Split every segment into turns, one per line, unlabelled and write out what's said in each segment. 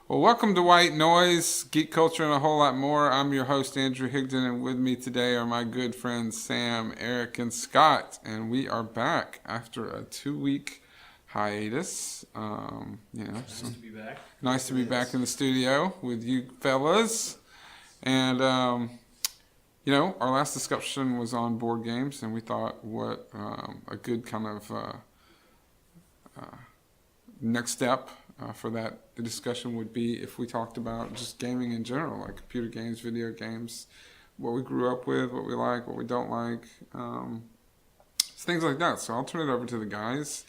Well, welcome to White Noise, Geek Culture, and a whole lot more. I'm your host, Andrew Higdon, and with me today are my good friends Sam, Eric, and Scott. And we are back after a 2-week hiatus.
Nice to be back.
Nice to be back in the studio with you fellas. And, our last discussion was on board games, and we thought what a good kind of next step for that discussion would be if we talked about just gaming in general, like computer games, video games, what we grew up with, what we like, what we don't like, things like that. So I'll turn it over to the guys.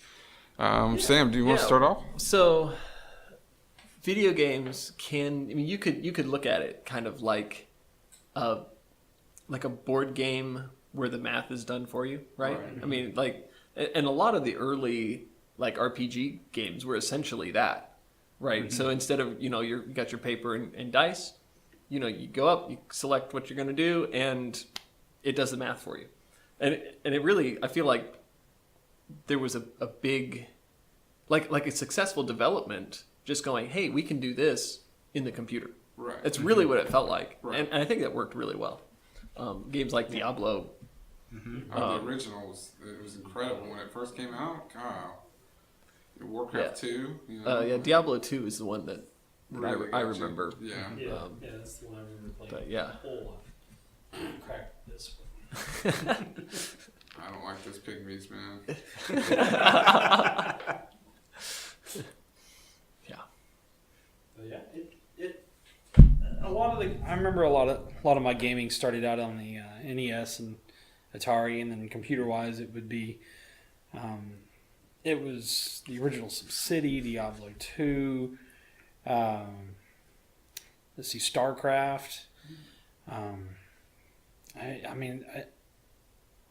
Sam, do you want to start off?
So, video games you could look at it kind of like a board game where the math is done for you, right? I mean, and a lot of the early RPG games were essentially that, right? Mm-hmm. So instead of you got your paper and dice, you go up, you select what you're going to do, and it does the math for you. And it really, I feel like there was a big, like a successful development, just going, hey, we can do this in the computer.
Right.
That's really what it felt like,
right.
And I think that worked really well. Games like Diablo.
Mm-hmm. The original was incredible when it first came out. God. Warcraft 2.
Diablo 2 is the one that
really
I remember.
Yeah.
That's the one I remember playing.
But yeah.
Cracked this one.
I don't like those pygmies, man.
Yeah. But yeah, I remember a lot of my gaming started out on the NES and Atari, and then computer-wise it would be. It was the original SimCity, Diablo 2, StarCraft. I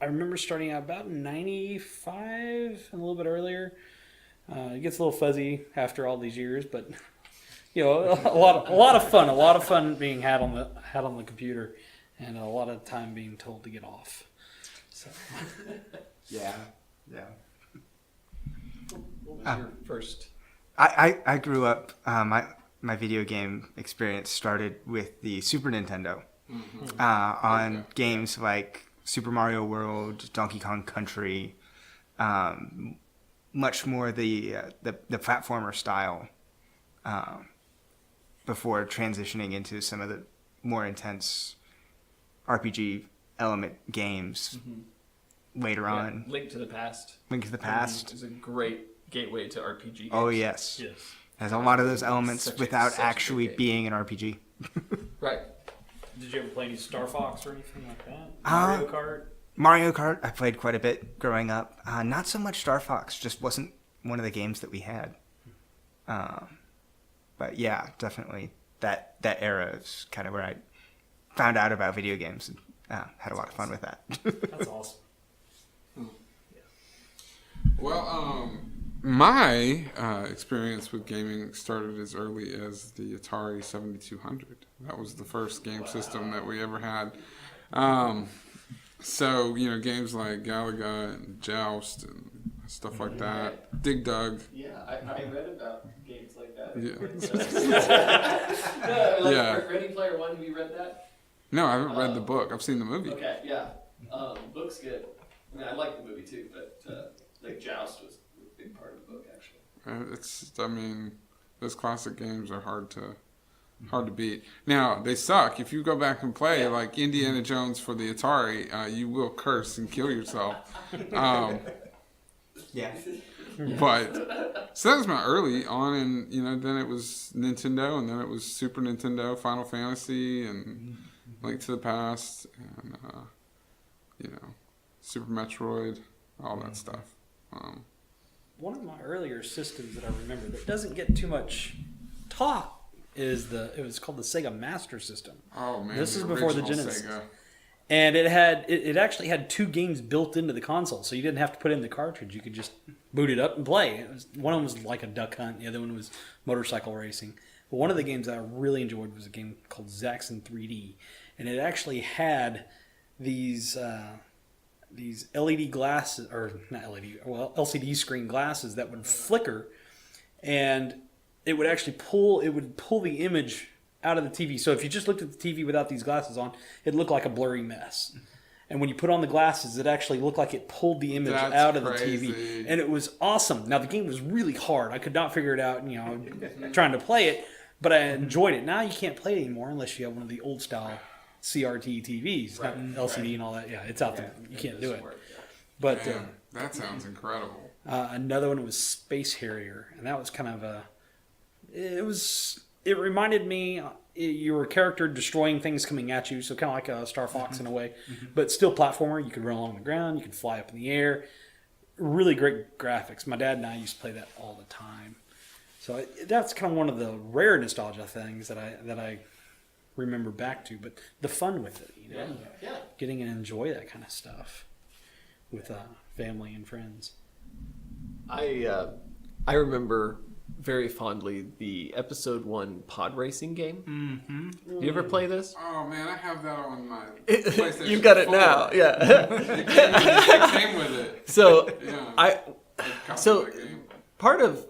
remember starting out about 95, a little bit earlier. It gets a little fuzzy after all these years, but a lot of fun being had on the computer, and a lot of time being told to get off. So.
Yeah.
What was your first?
I grew up. My video game experience started with the Super Nintendo, on games like Super Mario World, Donkey Kong Country, much more the platformer style, before transitioning into some of the more intense RPG element games. Later on.
Link to the Past.
Link to the Past
is a great gateway to RPG games.
Oh, yes. Has a lot of those elements without actually being an RPG.
Right.
Did you ever play any Star Fox or anything like that?
Mario Kart? Mario Kart, I played quite a bit growing up. Not so much Star Fox, just wasn't one of the games that we had. But yeah, definitely that era is kind of where I found out about video games and had a lot of fun with that.
That's awesome.
Well, my experience with gaming started as early as the Atari 7200. That was the first game system that we ever had. So, games like Galaga and Joust and stuff like that. Dig Dug.
Yeah, I read about games like that.
Yeah.
Ready Player One, have you read that?
No, I haven't read the book. I've seen the movie.
Okay, yeah. Book's good. I mean, I like the movie too, but Joust was a big part of the book, actually.
Those classic games are hard to beat. Now, they suck. If you go back and play like Indiana Jones for the Atari, you will curse and kill yourself.
Yeah.
But so that was my early on, and then it was Nintendo, and then it was Super Nintendo, Final Fantasy, and Link to the Past, and Super Metroid, all that stuff.
One of my earlier systems that I remember that doesn't get too much talk is it was called the Sega Master System.
Oh man,
this is before the Genesis.
Sega.
And it actually had 2 games built into the console, so you didn't have to put in the cartridge. You could just boot it up and play. One of them was like a duck hunt. The other one was motorcycle racing. But one of the games that I really enjoyed was a game called Zaxxon 3D, and it actually had these LED glasses, or not LED, well, LCD screen glasses that would flicker, and it would actually pull the image out of the TV. So if you just looked at the TV without these glasses on, it looked like a blurry mess. And when you put on the glasses, it actually looked like it pulled the image
That's
out of
crazy.
the TV. And it was awesome. Now, the game was really hard. I could not figure it out, trying to play it, but I enjoyed it. Now you can't play it anymore unless you have one of the old style CRT TVs, not LCD and all that. Yeah, it's out there. You can't do it. But
Man, that sounds incredible.
another one was Space Harrier, and that was kind of it reminded me, you were a character destroying things coming at you, so kind of like a Star Fox in a way, but still platformer. You could run along the ground, you could fly up in the air. Really great graphics. My dad and I used to play that all the time. So that's kind of one of the rare nostalgia things that I remember back to, but the fun with it, getting to enjoy that kind of stuff with family and friends.
I remember very fondly the episode 1 pod racing game. Mm-hmm. You ever play this?
Oh man, I have that on my PlayStation.
You've got it
4.
now, yeah.
It came with it.
So
Yeah.
So
That game.
part of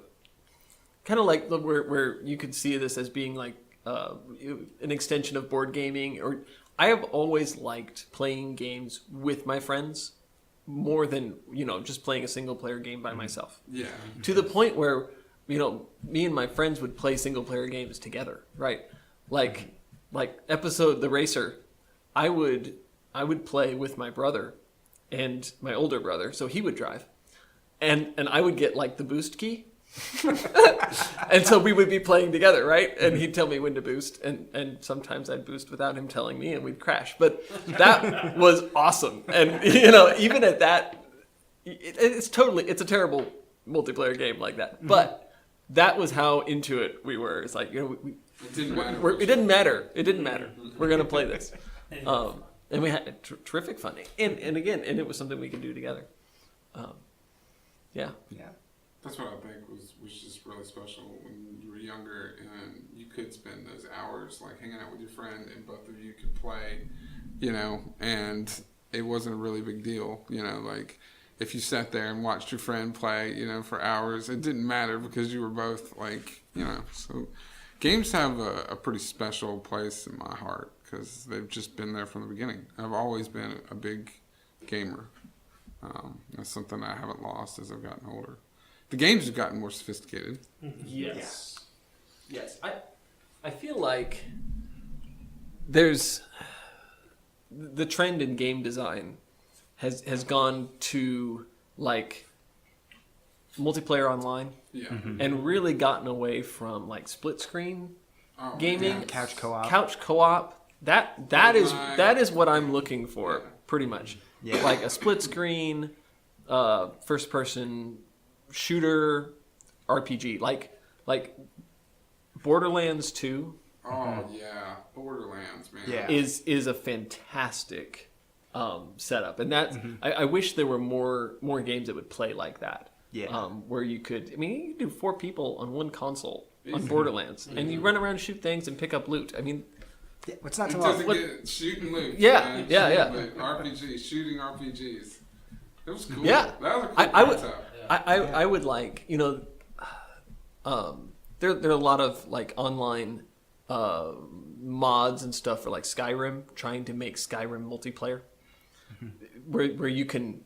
kind of like where you could see this as being like an extension of board gaming, or I have always liked playing games with my friends more than just playing a single player game by myself.
Yeah.
To the point where me and my friends would play single player games together, right? Like episode The Racer, I would play with my brother and my older brother, so he would drive, and I would get like the boost key. And so we would be playing together, right? And he'd tell me when to boost, and sometimes I'd boost without him telling me, and we'd crash. But that was awesome. And even at that, it's a terrible multiplayer game like that. But that was how into it we were. It's like
It didn't matter.
it didn't matter. It didn't matter. We're gonna play this, and we had terrific fun. And it was something we could do together. Yeah.
That's what I think was just really special when you were younger and you could spend those hours like hanging out with your friend and both of you could play, and it wasn't a really big deal, like if you sat there and watched your friend play, for hours, it didn't matter because you were both like, so games have a pretty special place in my heart because they've just been there from the beginning. I've always been a big gamer. That's something I haven't lost as I've gotten older. The games have gotten more sophisticated.
Yes. I feel like there's the trend in game design has gone to like multiplayer online
Yeah.
and really gotten away from like split screen
Oh,
gaming,
yeah.
Couch co-op.
couch co-op. That is what I'm looking for pretty much.
Yeah.
Like a split screen, first person shooter RPG, like Borderlands 2
Oh yeah, Borderlands, man.
Yeah.
is a fantastic setup, and that I wish there were more games that would play like that.
Yeah.
Where you could do 4 people on one console on Borderlands, and you run around and shoot things and pick up loot. I mean,
Yeah, what's not
It
to
doesn't
love?
get shooting loot.
Yeah,
man.
yeah,
Shooting
yeah.
loot, RPGs, shooting RPGs. It was cool.
Yeah.
That was a cool
I would-
concept.
I would like there are a lot of like online mods and stuff for like Skyrim, trying to make Skyrim multiplayer, where you can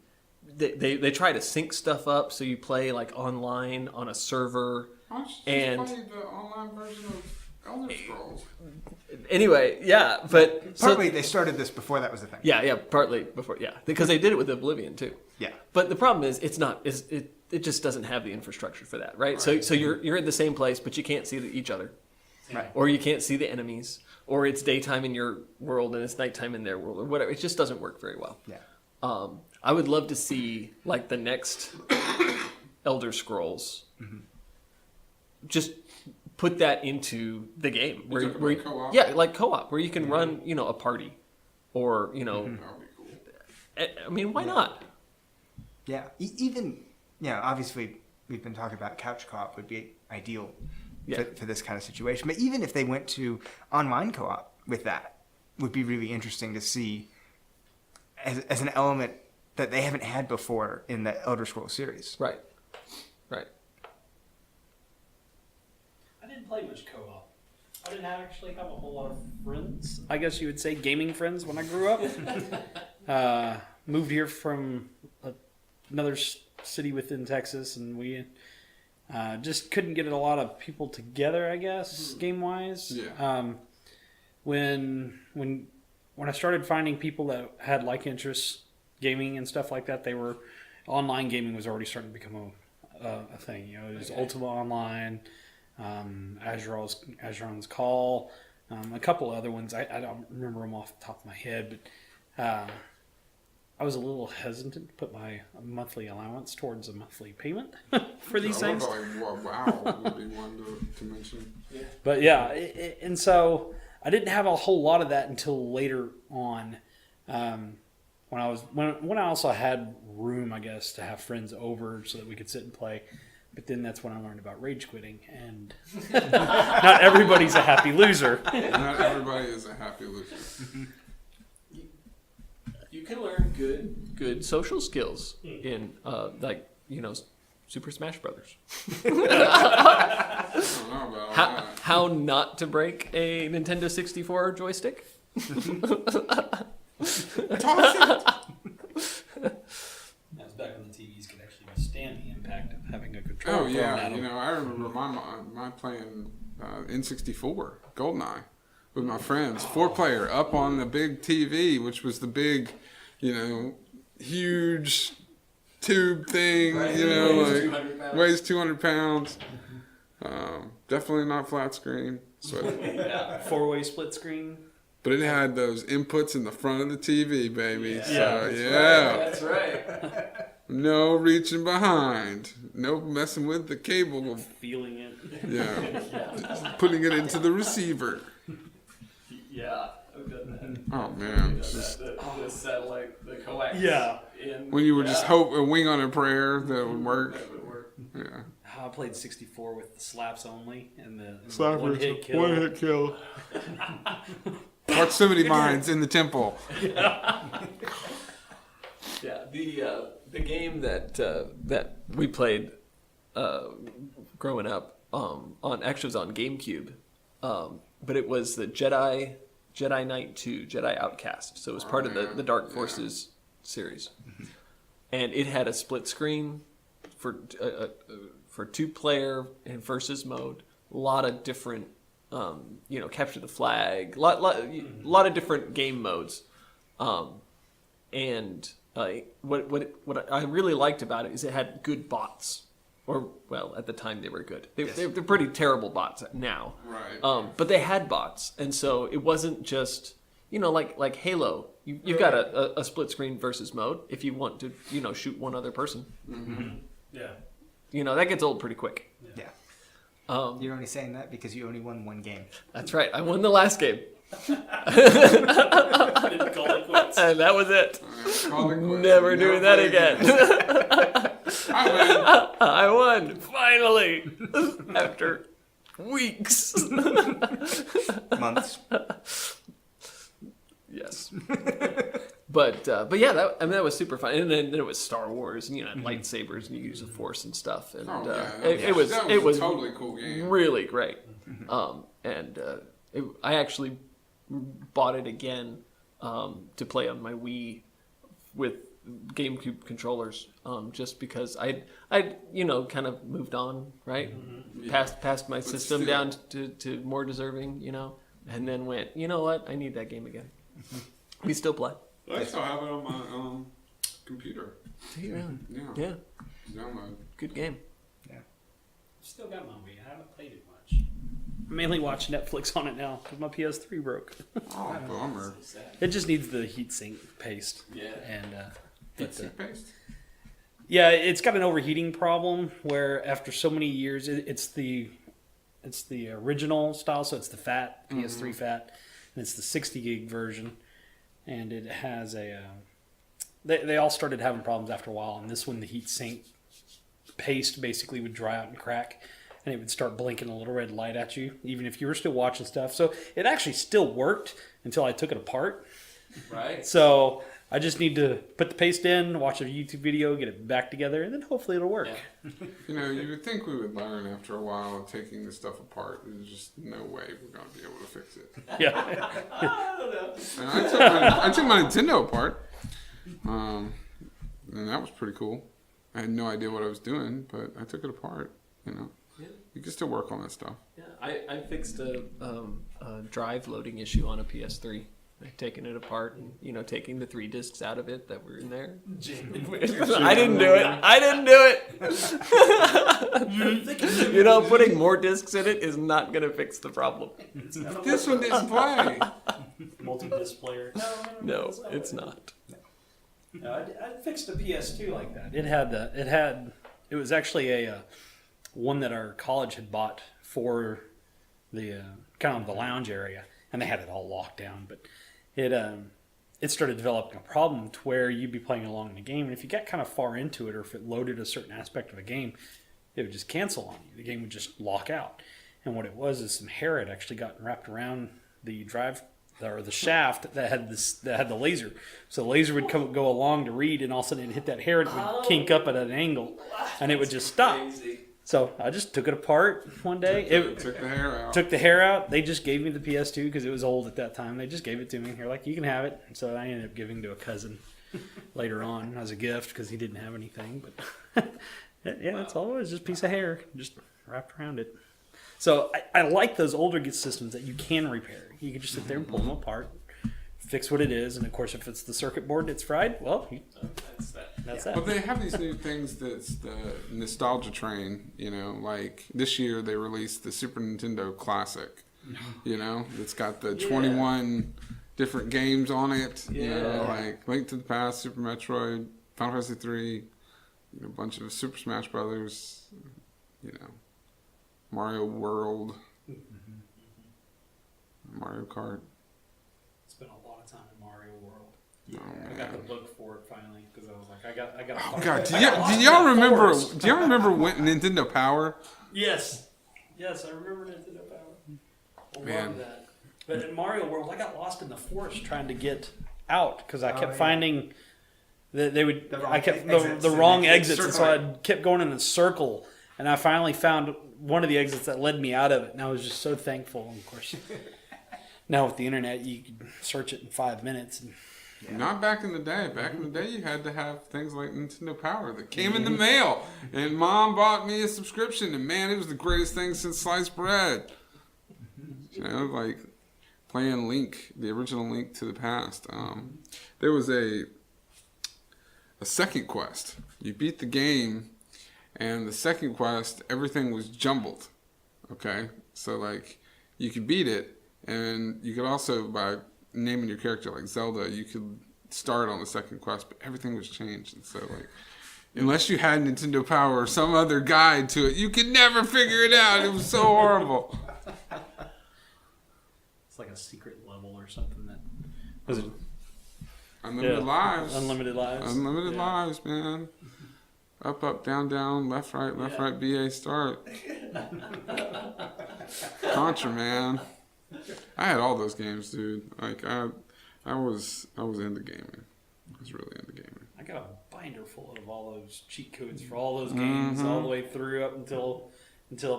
they try to sync stuff up so you play like online on a server.
Why don't you just
and-
play the online version of Elder Scrolls?
Anyway, yeah, but
Partly they started this before that was a thing.
yeah, partly before, because they did it with Oblivion too.
Yeah.
But the problem is, it just doesn't have the infrastructure for that, right?
Right.
So you're in the same place, but you can't see each other,
Right.
or you can't see the enemies, or it's daytime in your world and it's nighttime in their world, or whatever. It just doesn't work very well.
Yeah.
I would love to see like the next Elder Scrolls, just put that into the game
You're talking about co-op?
yeah, like co-op, where you can run a party, or
That would be cool.
I mean, why not?
Yeah. Even, obviously we've been talking about couch co-op would be ideal
Yeah.
for this kind of situation. But even if they went to online co-op with that, would be really interesting to see as an element that they haven't had before in the Elder Scrolls series.
Right.
I didn't play much co-op. I didn't actually have a whole lot of friends. I guess you would say gaming friends when I grew up. Moved here from another city within Texas, and we just couldn't get a lot of people together, I guess, game-wise.
Yeah.
When I started finding people that had like interests, gaming and stuff like that, online gaming was already starting to become a thing. You know, it was Ultima Online, Azuron's Call, a couple other ones. I don't remember them off the top of my head, but I was a little hesitant to put my monthly allowance towards a monthly payment for these things.
WoW would be one to mention.
But yeah, and so I didn't have a whole lot of that until later on, when I also had room, I guess, to have friends over so that we could sit and play. But then that's when I learned about rage quitting, and not everybody's a happy loser.
Not everybody is a happy loser.
You can learn good social skills in Super Smash Brothers.
I don't know about that.
How not to break a Nintendo 64 joystick?
Toss it!
That was back when the TVs could actually withstand the impact of having a controller
Oh
thrown
yeah,
at them.
I remember my playing N64 GoldenEye with my friends, 4-player up on the big TV, which was the big, huge tube thing, weighs 200 pounds. Definitely not flat screen, so,
4-way split screen.
but it had those inputs in the front of the TV, baby.
That's right.
No reaching behind, no messing with the cable.
Feeling it.
Yeah, putting it into the receiver.
Yeah, I've done that.
Oh man,
The satellite, the coax.
Yeah.
when you would just hope a wing on a prayer that it would work.
That would work.
Yeah.
I played 64 with the slaps only and the one hit kill.
One hit kill. Proximity mines in the temple.
Yeah, the game that we played growing up actually was on GameCube, but it was the Jedi Knight 2, Jedi Outcast. So it was part of the Dark Forces series, and it had a split screen for 2-player and versus mode. A lot of different, capture the flag. Lot of different game modes, and what I really liked about it is it had good bots. Or, well, at the time they were good. They're pretty terrible bots now.
Right.
But they had bots. And so it wasn't just, like Halo. You've got a split screen versus mode if you want to, shoot one other person.
Mm-hmm. Yeah.
That gets old pretty quick.
Yeah.
Um,
You're only saying that because you only won one game.
that's right. I won the last game.
Didn't call it quits.
And that was it.
Call it quits.
Never doing that
play
again.
I win.
I won, finally, after weeks.
Months.
Yes. But yeah, that was super fun. And then it was Star Wars, and lightsabers, and you use the Force and stuff. And
Oh, yeah,
it was
that
it was
a totally cool game.
really great. I actually bought it again to play on my Wii with GameCube controllers, just because I'd kind of moved on, right? Passed my system
still.
down to more deserving, and then went, you know what? I need that game again. We still play.
I still have it on my computer.
Do you really?
Yeah.
Yeah,
Download.
good game.
Still got my Wii. I haven't played it much. I mainly watch Netflix on it now because my PS3 broke.
Oh, bummer.
It just needs the heatsink paste.
Yeah.
And
It's paste.
yeah, it's got an overheating problem where after so many years, it's the original style, so it's the fat PS3 fat, and it's the 60 gig version, and it has a. They all started having problems after a while, and this one the heatsink paste basically would dry out and crack, and it would start blinking a little red light at you, even if you were still watching stuff. So it actually still worked until I took it apart
Right.
So I just need to put the paste in, watch a YouTube video, get it back together, and then hopefully it'll work.
Yeah.
You know, you would think we would learn after a while of taking this stuff apart. There's just no way we're going to be able to fix it.
Yeah.
And I took my Nintendo apart, and that was pretty cool. I had no idea what I was doing, but I took it apart. You know,
Yeah.
you can still work on that stuff.
Yeah, I fixed a drive loading issue on a PS3. Like taking it apart and, you know, taking the 3 discs out of it that were in there. I didn't do it. I didn't do it. You know, putting more discs in it is not going to fix the problem.
But this one didn't play.
Multi-disc player.
No, it's not.
No, I fixed a PS2 like that. It was actually a one that our college had bought for the kind of the lounge area, and they had it all locked down. But it started developing a problem to where you'd be playing along in the game, and if you got kind of far into it, or if it loaded a certain aspect of a game, it would just cancel on you. The game would just lock out. And what it was is some hair had actually gotten wrapped around the drive or the shaft that had the laser. So the laser would go along to read, and all of a sudden it'd hit that hair and it would kink up at an angle, and it would just stop. So I just took it apart one day.
Took the hair out.
Took the hair out. They just gave me the PS2 because it was old at that time. They just gave it to me. They're like, you can have it. So I ended up giving to a cousin later on as a gift because he didn't have anything. But yeah, that's all it was. Just a piece of hair just wrapped around it. So I like those older systems that you can repair. You can just sit there and pull them apart, fix what it is, and of course, if it's the circuit board that's fried, well, that's that.
But they have these new things that's the nostalgia train, you know, like this year they released the Super Nintendo Classic, you know, it's got the 21 different games on it, you know, like Link to the Past, Super Metroid, Final Fantasy 3, you know, a bunch of Super Smash Brothers, you know, Mario World, Mario Kart.
Spent a lot of time in Mario World.
Oh,
I got
man.
the book for it finally because I was like, I got.
Oh God! Do y'all remember? Do y'all remember Nintendo Power?
Yes, I remember Nintendo Power. I
Man.
love that. But in Mario World, I got lost in the forest trying to get out because I kept finding that they would.
The wrong
I kept
exits.
the wrong
And
exits, and so I kept going in a circle. And I finally found one of the exits that led me out of it, and I was just so thankful. And of course, now with the internet, you can search it in 5 minutes. And
Not back in the day. Back in the day, you had to have things like Nintendo Power that came in the mail, and Mom bought me a subscription, and man, it was the greatest thing since sliced bread. You know, like playing Link, the original Link to the Past. There was a second quest. You beat the game, and the second quest, everything was jumbled. Okay, so like you could beat it, and you could also by naming your character like Zelda, you could start on the second quest, but everything was changed, and so like unless you had Nintendo Power or some other guide to it, you could never figure it out. It was so horrible.
it's like a secret level or something that was it.
Unlimited lives.
Unlimited lives.
Unlimited lives, man. Up, up, down, down, left, right, BA, start. Contra, man. I had all those games, dude. Like I was into gaming. I was really into gaming.
I got a binder full of all those cheat codes for all those games, all the way through up until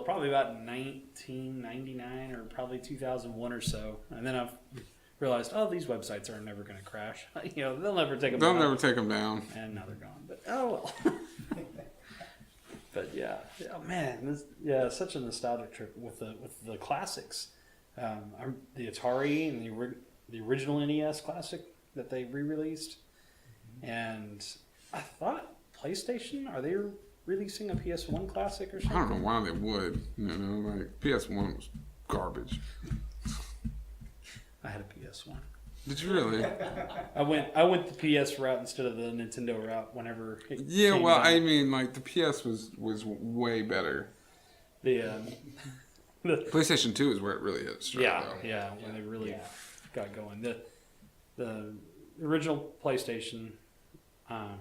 probably about 1999 or probably 2001 or so, and then I've realized, oh, these websites are never going to crash. You know, they'll never take them
They'll
down.
never take them down.
And now they're gone. But oh well. But yeah, oh, man, such a nostalgic trip with the classics. The Atari and the original NES classic that they re-released, and I thought PlayStation, are they releasing a PS1 classic or
I
something?
don't know why they would. You know, like PS1 was garbage.
I had a PS1.
Did you really?
I went the PS route instead of the Nintendo route whenever it
Yeah.
came
Well,
out.
I mean, like the PS was way better.
the
PlayStation 2 is where it really hit straight.
yeah, when they really got going. The original PlayStation, I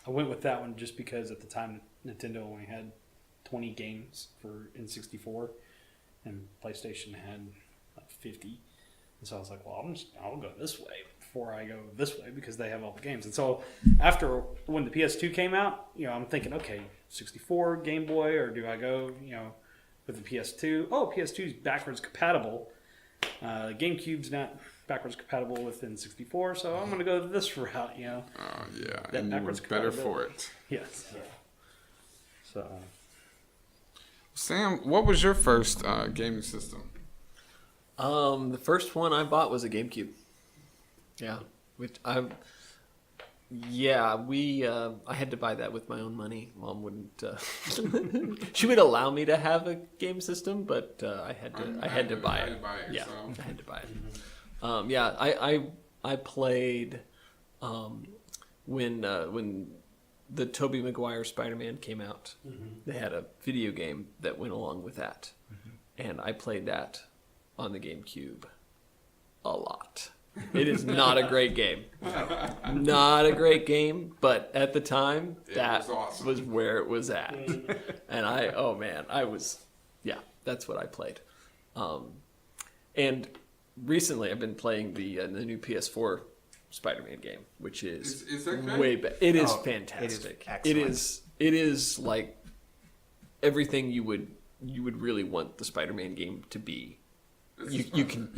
went with that one just because at the time Nintendo only had 20 games for N64, and PlayStation had like 50. And so I was like, well, I'll go this way. before I go this way because they have all the games. And so after when the PS2 came out, I'm thinking, okay, 64 Game Boy, or do I go, with the PS2? Oh, PS2 is backwards compatible. GameCube's not backwards compatible with N64, so I'm going to go this route,
Oh yeah,
That
and you were
backwards
better for
compatibility.
it.
Yes. So
Sam, what was your first gaming system?
The first one I bought was a GameCube. Yeah, I had to buy that with my own money. Mom wouldn't. She would allow me to have a game system, but I had to buy it. Yeah, I had to buy it. I played when the Tobey Maguire Spider-Man came out. They had a video game that went along with that, and I played that on the GameCube a lot. It is not a great game. Not a great game, but at the time, that
was awesome.
was where it was at. And that's what I played. And recently I've been playing the new PS4 Spider-Man game, which is
that good?
way better. It is
Oh,
fantastic.
it is excellent.
It is like everything you would really want the Spider-Man game to be. You can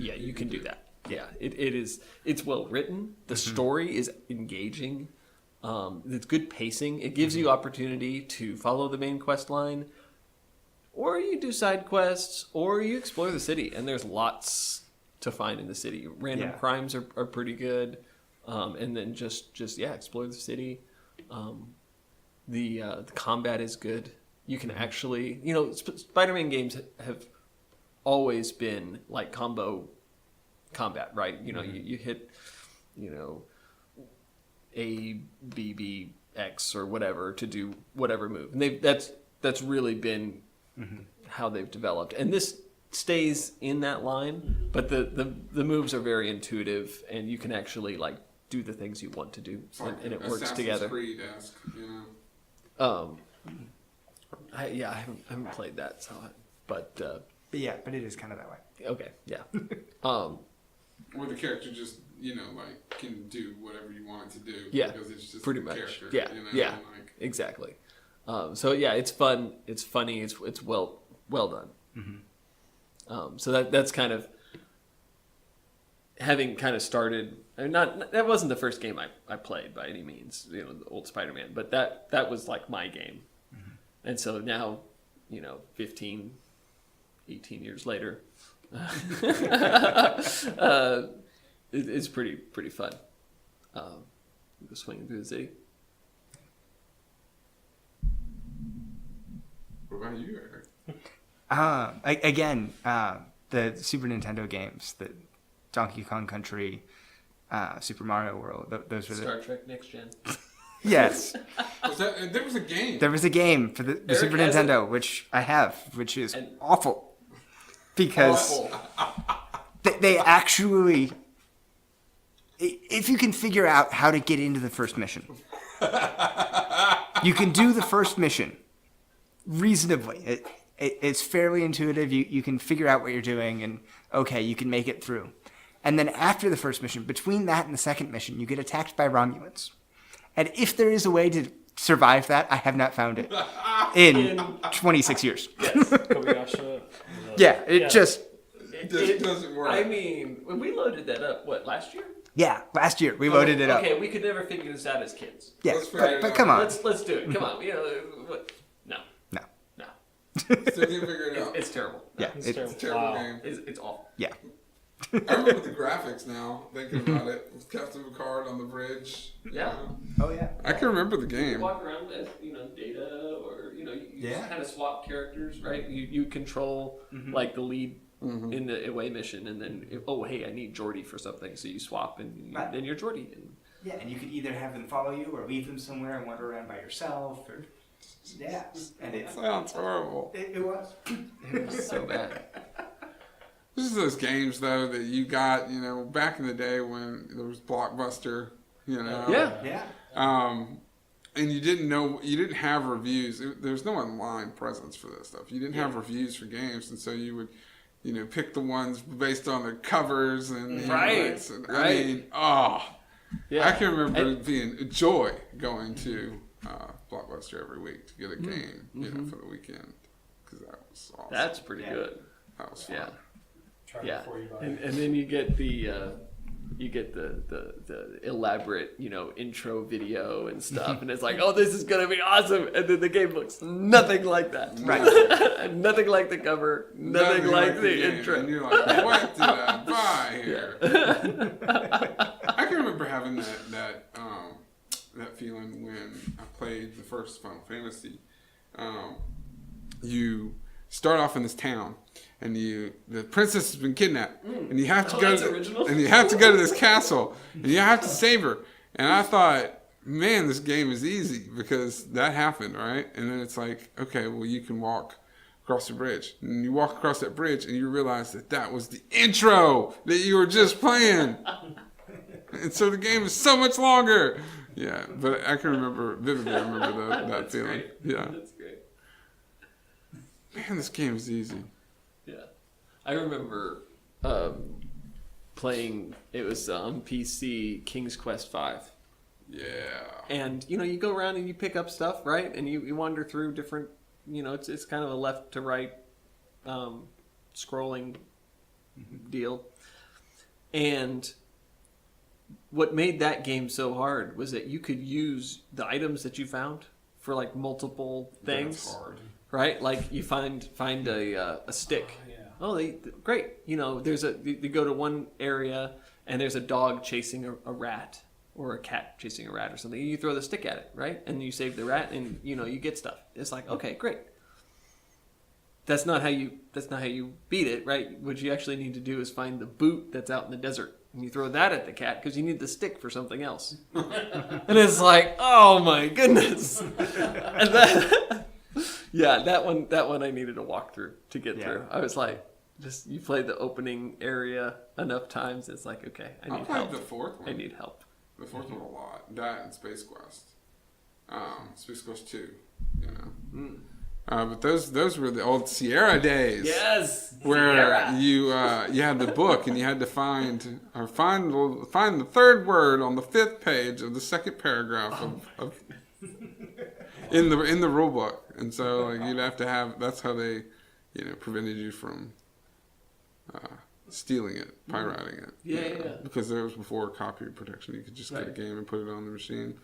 do that. Yeah, it's well written. The story is engaging. It's good pacing. It gives you opportunity to follow the main quest line, or you do side quests, or you explore the city. And there's lots to find in the city. Random crimes are pretty good, and then just explore the city. The combat is good. You can actually, Spider-Man games have always been like combo combat, right? You hit, A, B, B, X or whatever to do whatever move, and that's really been how they've developed. And this stays in that line, but the moves are very intuitive, and you can actually like do the things you want to do, and it works together.
Creed-esque,
I haven't played that, so but
But it is kind of that way.
okay, yeah.
Where the character just, can do whatever you want it to do.
Yeah,
Because it's just
pretty
the
much.
character.
Yeah, yeah.
and, like,
Exactly. So it's fun. It's funny. It's well done. So that's kind of having kind of started. I mean, that wasn't the first game I played by any means. The old Spider-Man, but that was like my game. And so now, 15, 18 years later, it's pretty fun. Go swinging through the city.
What about you, Eric?
The Super Nintendo games, the Donkey Kong Country, Super Mario World, those were
Star Trek Next Gen.
Yes.
There was a game.
There was a game for the
Eric
Super
has
Nintendo, which I have, which is
And-
awful. Because they actually... If you can figure out how to get into the first mission, you can do the first mission reasonably. It's fairly intuitive. You can figure out what you're doing, and okay, you can make it through. And then after the first mission, between that and the second mission, you get attacked by Romulans. And if there is a way to survive that, I have not found it in 26 years.
Kobayashi.
Yeah, it just...
It doesn't work.
I mean, when we loaded that up, last year?
Yeah, last year we loaded it up.
Okay, we could never figure this out as kids.
Yeah,
Let's figure it
but
out.
come on.
Let's do it. Come on. No.
No.
No.
Still can't figure it out.
It's terrible.
Yeah,
It's
It's a terrible
Wow.
game.
It's awful.
yeah.
I remember the graphics now, thinking about it. With Captain Picard on the bridge.
Yeah.
Oh, yeah.
I can remember the
You
game.
walk around as Data, or you
Yeah.
just kind of swap characters, right? You control like the lead in the away mission, and then hey, I need Geordi for something, so you swap, and
Right.
then you're Geordi. And
Yeah, and you could either have them follow you or leave them somewhere and wander around by yourself. Or yeah, and it
Sounds horrible.
was.
it was so bad.
This is those games though that you got, back in the day when there was Blockbuster,
Yeah.
Yeah.
And you didn't have reviews. There's no online presence for this stuff. You didn't have reviews for games, and so you would pick the ones based on their covers and
Right,
and,
right.
I mean,
Yeah.
I can remember it being a joy going to Blockbuster every week to get a game, for the weekend, because that was awesome.
That's pretty good.
That was fun.
Yeah.
Try
Yeah.
before you buy.
And then you get the elaborate, intro video and stuff, and it's like, oh, this is gonna be awesome, and then the game looks nothing like that,
Right.
nothing like the cover, nothing like the
game,
intro.
And you're like, what did I buy here? I can remember having that feeling when I played the first Final Fantasy. You start off in this town, and the princess has been kidnapped, and you have to go
that's
to
original.
and you have to go to this castle, and you have to save her. And I thought, man, this game is easy because that happened, right? And then it's like, okay, well, you can walk across the bridge, and you walk across that bridge, and you realize that was the intro that you were just playing, and so the game is so much longer. Yeah, but I can remember vividly. I remember that
That's
feeling.
great.
Yeah,
That's great.
man, this game is easy.
Yeah, I remember playing. It was on PC, King's Quest V.
Yeah.
And you go around and you pick up stuff, right? And you wander through different. It's kind of a left to right scrolling deal. And what made that game so hard was that you could use the items that you found for like multiple things,
That's hard.
right? Like you find a stick.
Yeah.
Oh, great! There's you go to one area and there's a dog chasing a rat or a cat chasing a rat or something. You throw the stick at it, right? And you save the rat, and you get stuff. It's like, okay, great. That's not how you beat it, right? What you actually need to do is find the boot that's out in the desert, and you throw that at the cat because you need the stick for something else. And it's like, oh my goodness! And that, yeah, that one I needed to walk through to get
Yeah.
through. I was like, you played the opening area enough times, it's like, okay, I
I
need
played
help.
the fourth one.
I need help.
The fourth one a lot. That and Space Quest. Space Quest 2, but those were the old Sierra days.
Yes,
Where
Sierra.
you had the book and you had to find the third word on the 5th page of the second paragraph of in the rule book, and so like you'd have to have, that's how they prevented you from stealing it, pirating it.
Yeah.
Because there was before copyright protection. You could just get a
Right.
game and put it on the machine.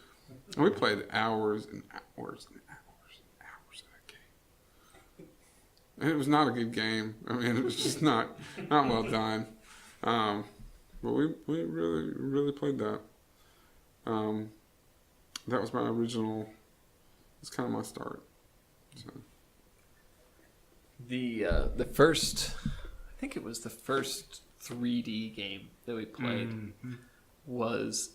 And we played hours and hours and hours and hours of that game. And it was not a good game. I mean, it was just not well done. But we really played that. That was my original. It's kind of my start. So.
The first, I think it was the first 3D game that we played was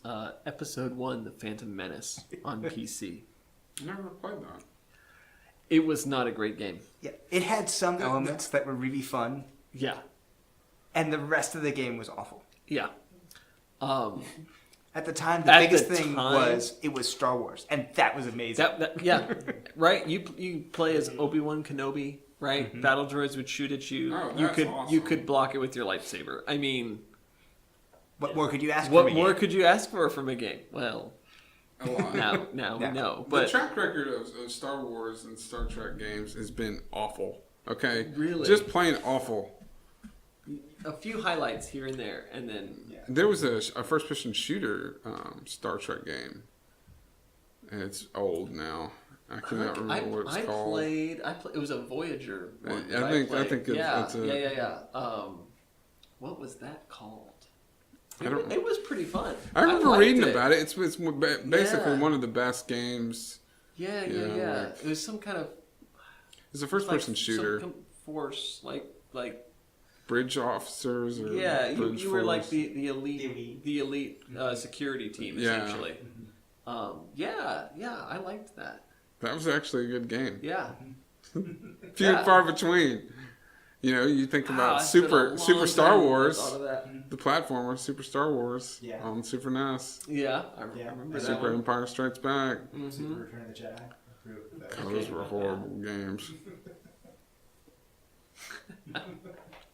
Episode 1, The Phantom Menace on PC.
I never played that.
It was not a great game.
Yeah, it had some elements that were really fun,
Yeah,
and the rest of the game was awful.
yeah.
At the time, the
At
biggest
the
thing
time-
was it was Star Wars, and that was amazing.
Yeah, right. You play as Obi-Wan Kenobi, right? Battle droids would shoot at you.
Oh,
you
that's
could
awesome.
you could block it with your lightsaber. I mean,
What more could you ask
what
from a
more
game?
could you ask for from a game? Well,
A lot.
now we
Yeah.
know,
The
but
track record of Star Wars and Star Trek games has been awful. Okay?
Really?
Just plain awful.
a few highlights here and there, and then
There was a first-person shooter Star Trek game. And it's old now. I cannot remember what it's called.
played. It was a Voyager one.
I
that
think
played.
it's
yeah. What was that called? It was pretty fun.
I remember
liked
reading
it.
about it. It's basically
Yeah.
one of the best games.
Yeah.
Yeah.
It was some kind of
It's a first-person
like,
shooter.
some force, like
Bridge officers or
yeah.
bridge
You were like
force.
the elite security team
Yeah.
essentially. Yeah. I liked that.
That was actually a good game.
Yeah.
Few and far between. You think about
It's been a long
Super Star
time since I
Wars,
thought of that.
the platformer, Super Star Wars
Yeah.
on Super NES.
Yeah, I
Yeah.
remember that
Super
one.
Empire Strikes Back.
Super Return of the Jedi. I grew up with that.
Oh, those were horrible games.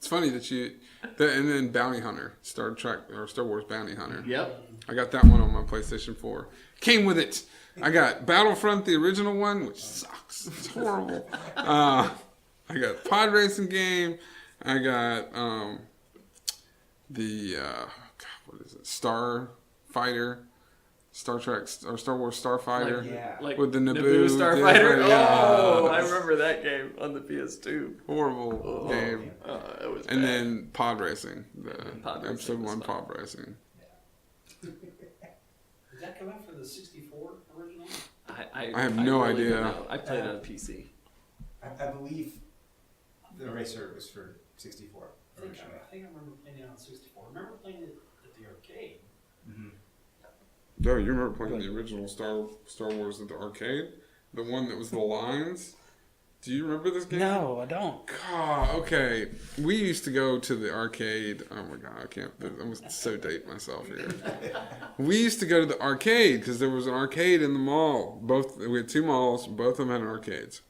It's funny that and then Bounty Hunter, Star Trek or Star Wars Bounty Hunter.
Yep.
I got that one on my PlayStation 4. Came with it. I got Battlefront, the original one, which sucks. It's horrible. I got Pod Racing game. I got what is it? Starfighter, Star Trek or Star Wars Starfighter.
Yeah.
Like
With the
Naboo
Naboo
Starfighter.
yeah.
Oh, I remember that game on the PS2.
Horrible game.
It was
And
bad.
then Pod Racing, the
Pod Racing
episode
was
1
fun.
Pod Racing.
Did that come out for the 64 original?
I have no
really
idea.
don't know. I played it on PC.
I believe the racer was for 64 originally.
I think I remember playing it on 64. I remember playing it at the arcade.
Oh, you remember playing the original Star Wars at the arcade? The one that was the lines? Do you remember this game?
No, I don't.
God, okay. We used to go to the arcade. Oh my god, I can't. I was so date myself here. We used to go to the arcade because there was an arcade in the mall. We had 2 malls. Both of them had arcades.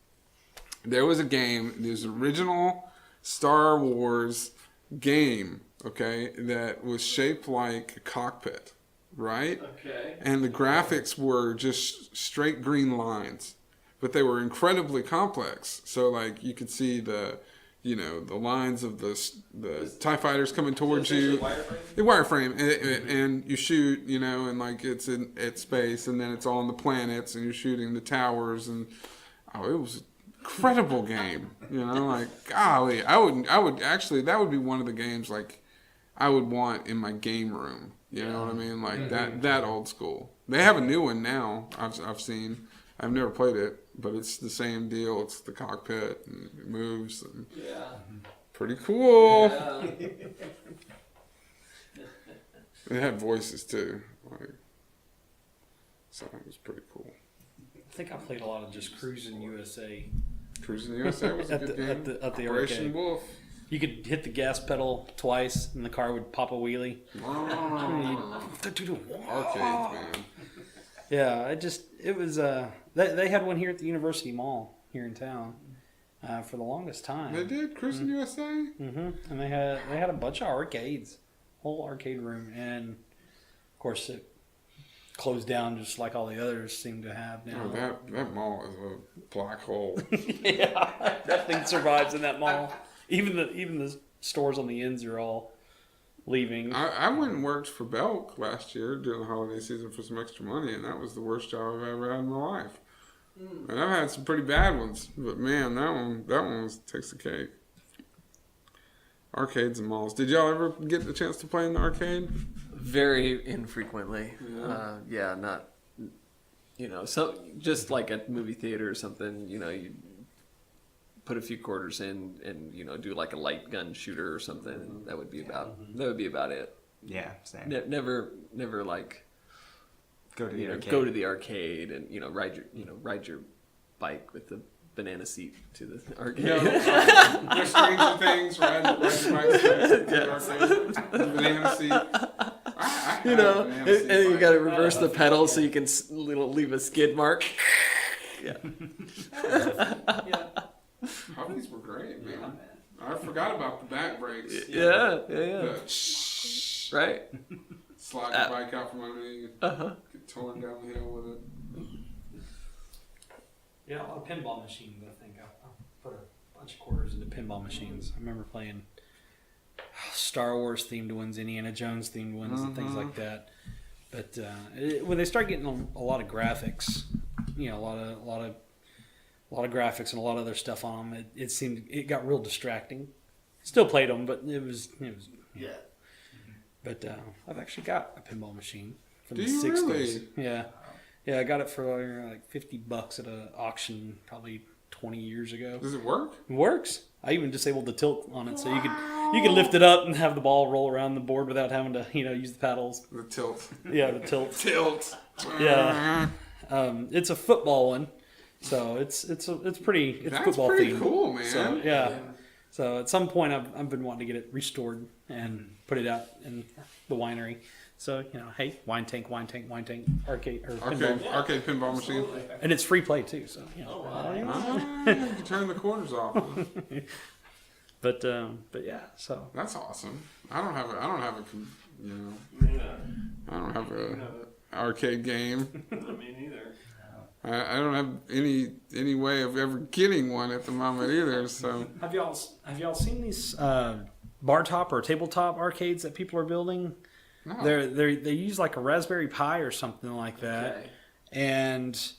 There was a game. There's an original Star Wars game. Okay, that was shaped like a cockpit, right?
Okay.
And the graphics were just straight green lines, but they were incredibly complex. So like you could see the lines of the TIE fighters coming towards you. The wireframe, and you shoot, and like it's in space, and then it's all on the planets, and you're shooting the towers, and it was an incredible game. Like golly, I would actually that would be one of the games like I would want in my game room. You know what I mean? Like that old school. They have a new one now. I've seen. I've never played it, but it's the same deal. It's the cockpit and it moves. And
Yeah.
pretty cool.
Yeah.
It had voices too. So it was pretty cool.
I think I played a lot of just Cruising USA.
Cruising USA was a
At
good
the-
game.
at the
Operation
arcade.
Wolf.
You could hit the gas pedal twice, and the car would pop a wheelie.
Arcades, man.
Yeah, it was. They had one here at the University Mall here in town for the longest time.
They did Cruising USA.
And they had a bunch of arcades, whole arcade room, and of course it closed down just like all the others seem to have now.
Oh, that mall is a black hole.
Yeah, nothing survives in that mall. Even the stores on the ends are all leaving.
I went and worked for Belk last year during the holiday season for some extra money, and that was the worst job I've ever had in my life. And I've had some pretty bad ones, but man, that one takes the cake. Arcades and malls. Did y'all ever get the chance to play in the arcade?
Very infrequently.
Yeah.
Not. So just like at movie theater or something. You put a few quarters in and do like a light gun shooter or something. And that would be about it.
Yeah, same.
Never like
Go to the arcade.
go to the arcade and ride your bike with the banana seat to the arcade.
There's Stranger Things, riding bikes to the arcade, banana seat. I had a banana seat
and you
bike.
got to reverse the pedal so you can leave a skid mark. Yeah.
Hobbies were great, man. I forgot about the back brakes.
Yeah.
The
Right.
slide your bike out from underneath,
Uh-huh.
get torn down the hill with it.
Yeah, a lot of pinball machines. I think I put a bunch of quarters into pinball machines. I remember playing Star Wars themed ones, Indiana Jones themed ones, and things like that. But when they start getting a lot of graphics, a lot of graphics and a lot of other stuff on them, it got real distracting. Still played them, but it was.
Yeah.
But I've actually got a pinball machine from
Do
the
you
60s.
really?
Yeah, I got it for like $50 at an auction probably 20 years ago.
Does it work?
It works. I even disabled the tilt on it, so you could lift it up and have the ball roll around the board without having to use the paddles.
The tilt.
Yeah, the tilt.
Tilt.
Yeah. It's a football one, so it's pretty
That's
football
pretty
themed.
cool, man.
So yeah. So at some point I've been wanting to get it restored and put it out in the winery. So hey, wine tank, arcade or pinball,
Arcade pinball machine.
and it's free play too. So
You can turn the corners off.
But yeah, so
That's awesome. I don't have a arcade game.
Me neither.
I don't have any way of ever getting one at the moment either. So
have y'all seen these bar top or tabletop arcades that people are building?
no.
They use like a Raspberry Pi or something like that,
Okay.
and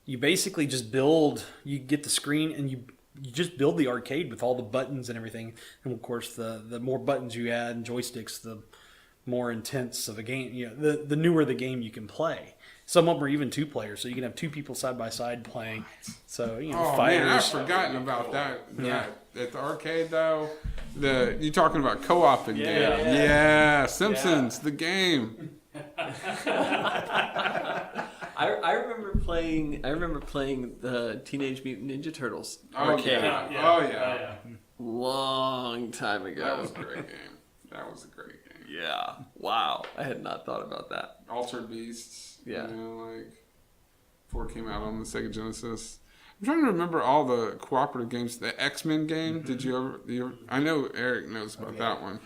you basically just build. You get the screen and you just build the arcade with all the buttons and everything. And of course, the more buttons you add and joysticks, the more intense of a game. You know, the newer the game you can play. Some of them are even 2 players, so you can have 2 people side by side playing. So
Oh
fighters.
man, I've forgotten about that.
Yeah.
At the arcade though, you talking about co-op game?
Yeah.
Yeah, Simpsons, the game.
I remember playing the Teenage Mutant Ninja Turtles arcade
Oh yeah.
long time ago.
That was a great game. That was a great game.
Yeah. Wow. I had not thought about that.
Altered Beasts.
Yeah.
You know, like before it came out on the Sega Genesis. I'm trying to remember all the cooperative games. The X-Men game. Did you ever? I know Eric knows about that one.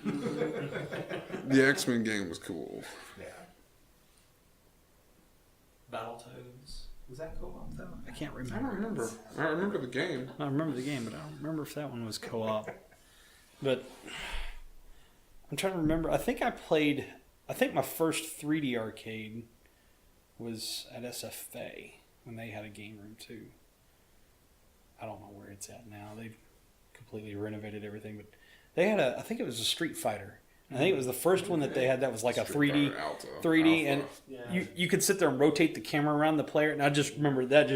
The X-Men game was cool.
Yeah.
Battletoads. Was that co-op though? I can't
I
remember.
don't remember. I remember the game.
I remember the game, but I don't remember if that one was co-op. But I'm trying to remember. I think my first 3D arcade was at SFA when they had a game room too. I don't know where it's at now. They've completely renovated everything, but they had I think it was a Street Fighter. I think it was the first one that they had that was like a
Street
3D,
Fighter Alpha.
3D, and
Yeah.
you could sit there and rotate the camera around the player. And I just remember that